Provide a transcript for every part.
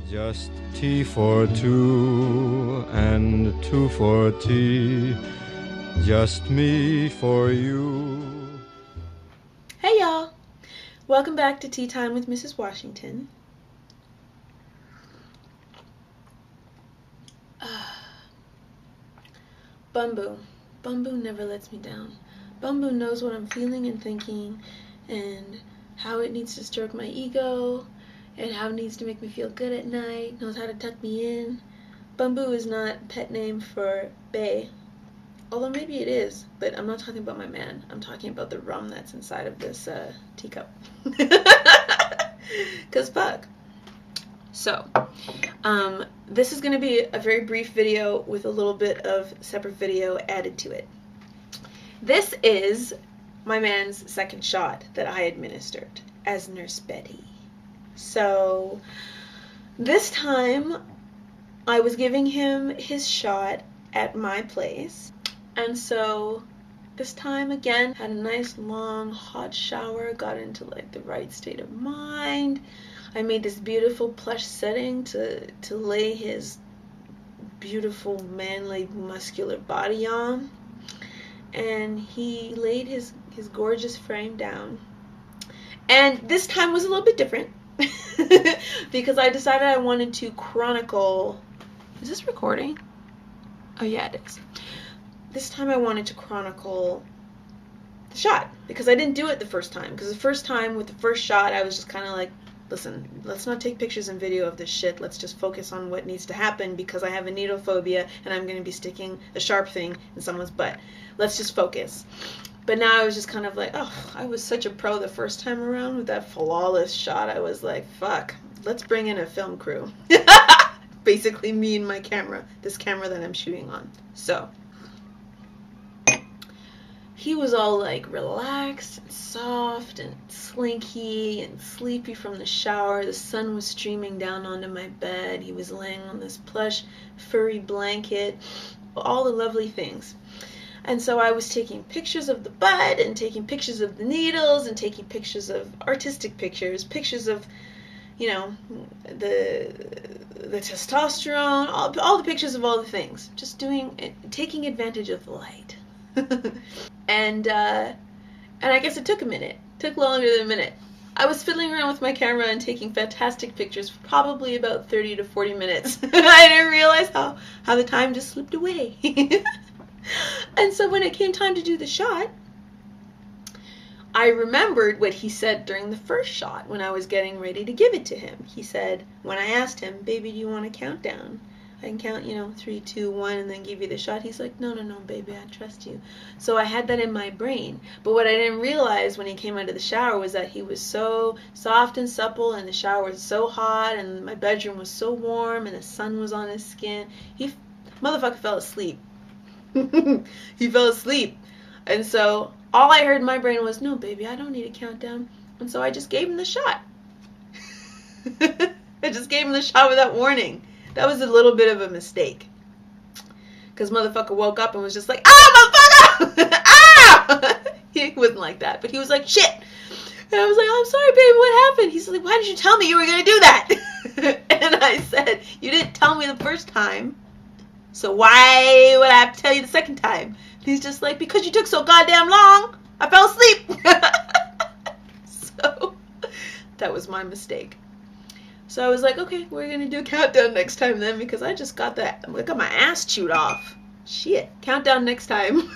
Just tea for two and two for tea. Just me for you. Hey y'all! Welcome back to Tea Time with Mrs. Washington. Bumbo. Bumbo never lets me down. Bumbo knows what I'm feeling and thinking and how it needs to stroke my ego and how it needs to make me feel good at night, knows how to tuck me in. Bumbo is not a pet name for bae. Although maybe it is, but I'm not talking about my man. I'm talking about the rum that's inside of this teacup. Because fuck. So, this is going to be a very brief video with a little bit of separate video added to it. This is my man's second shot that I administered as Nurse Betty. So, this time I was giving him his shot at my place. And so this time again, had a nice long hot shower, got into like the right state of mind. I made this beautiful plush setting to lay his beautiful manly muscular body on. And he laid his gorgeous frame down. And this time was a little bit different because I decided I wanted to chronicle. Is this recording? Oh yeah, it is. This time I wanted to chronicle the shot because I didn't do it the first time. Because the first time with the first shot I was just kind of like, listen, let's not take pictures and video of this shit. Let's just focus on what needs to happen because I have a needle phobia and I'm going to be sticking a sharp thing in someone's butt. Let's just focus. But now I was just kind of like, oh, I was such a pro the first time around with that flawless shot. I was like, fuck, let's bring in a film crew. Basically me and my camera, this camera that I'm shooting on. So he was all like relaxed and soft and slinky and sleepy from the shower. The sun was streaming down onto my bed. He was laying on this plush furry blanket, all the lovely things. And so I was taking pictures of the butt and taking pictures of the needles and taking pictures of artistic pictures of, you know, the testosterone, all the pictures of all the things. Just taking advantage of the light. And I guess it took a minute. It took longer than a minute. I was fiddling around with my camera and taking fantastic pictures for probably about 30 to 40 minutes. I didn't realize how the time just slipped away. And so when it came time to do the shot, I remembered what he said during the first shot when I was getting ready to give it to him. He said, when I asked him, baby, do you want to count down? I can count, 3, 2, 1, and then give you the shot. He's like, no, baby, I trust you. So I had that in my brain. But what I didn't realize when he came out of the shower was that he was so soft and supple, and the shower was so hot, and my bedroom was so warm, and the sun was on his skin. Motherfucker fell asleep. He fell asleep. And so all I heard in my brain was, no, baby, I don't need a countdown. And so I just gave him the shot. I just gave him the shot without warning. That was a little bit of a mistake. Because motherfucker woke up and was just like, ah, motherfucker! Ah! He wasn't like that. But he was like, shit. And I was like, oh, I'm sorry, baby, what happened? He's like, why did you tell me you were going to do that? And I said, you didn't tell me the first time. So why would I have to tell you the second time? And he's just like, because you took so goddamn long. I fell asleep. So that was my mistake. So I was like, okay, we're going to do a countdown next time then, because I just got my ass chewed off. Shit. Countdown next time.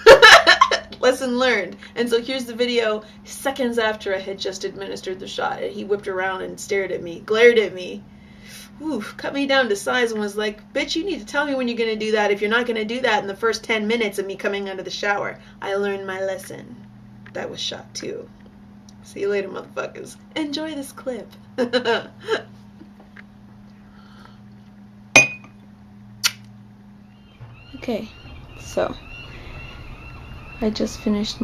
Lesson learned. And so here's the video seconds after I had just administered the shot. And he whipped around and stared at me, glared at me. Oof, cut me down to size and was like, bitch, you need to tell me when you're going to do that if you're not going to do that in the first 10 minutes of me coming out of the shower. I learned my lesson. That was shot 2. See you later, motherfuckers. Enjoy this clip. Okay, so I just finished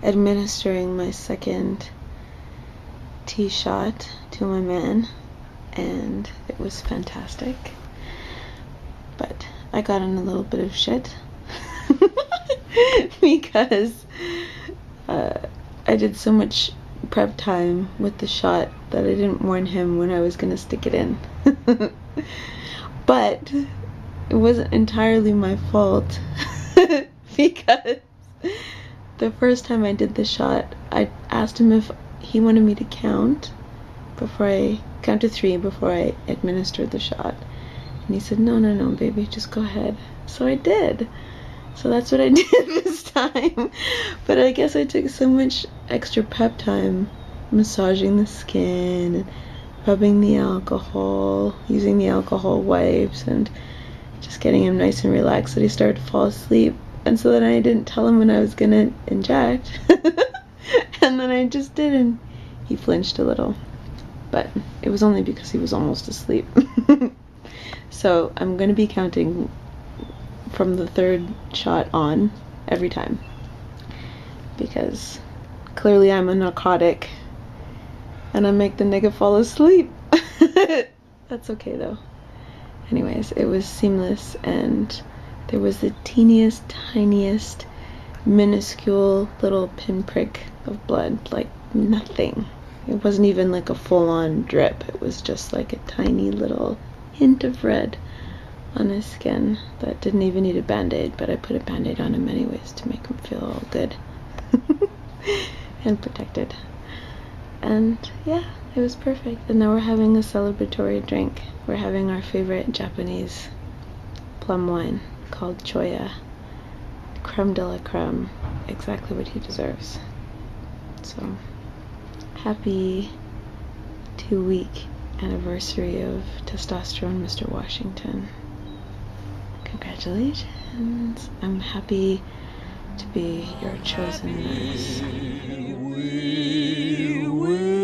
administering my second tea shot to my man, and it was fantastic. But I got in a little bit of shit because I did so much prep time with the shot that I didn't warn him when I was gonna stick it in. But it wasn't entirely my fault because the first time I did the shot, I asked him if he wanted me to count to 3 before I administered the shot. And he said, no, baby, just go ahead. So I did. So that's what I did this time. But I guess I took so much extra prep time massaging the skin and rubbing the alcohol, using the alcohol wipes, and just getting him nice and relaxed that he started to fall asleep. And so then I didn't tell him when I was gonna inject. And then I just did, and he flinched a little. But it was only because he was almost asleep. So I'm gonna be counting from the 3rd shot on every time. Because clearly I'm a narcotic and I make the nigga fall asleep. That's okay though. Anyways, it was seamless, and there was the teeniest, tiniest, minuscule little pinprick of blood, like nothing. It wasn't even like a full-on drip. It was just like a tiny little hint of red on his skin that didn't even need a band-aid, but I put a band-aid on him anyways to make him feel all good and protected. And yeah, it was perfect. And now we're having a celebratory drink. We're having our favorite Japanese plum wine called Choya. Creme de la creme. Exactly what he deserves. So, happy 2-week anniversary of Testosterone, Mr. Washington. Congratulations. I'm happy to be your chosen nurse. We will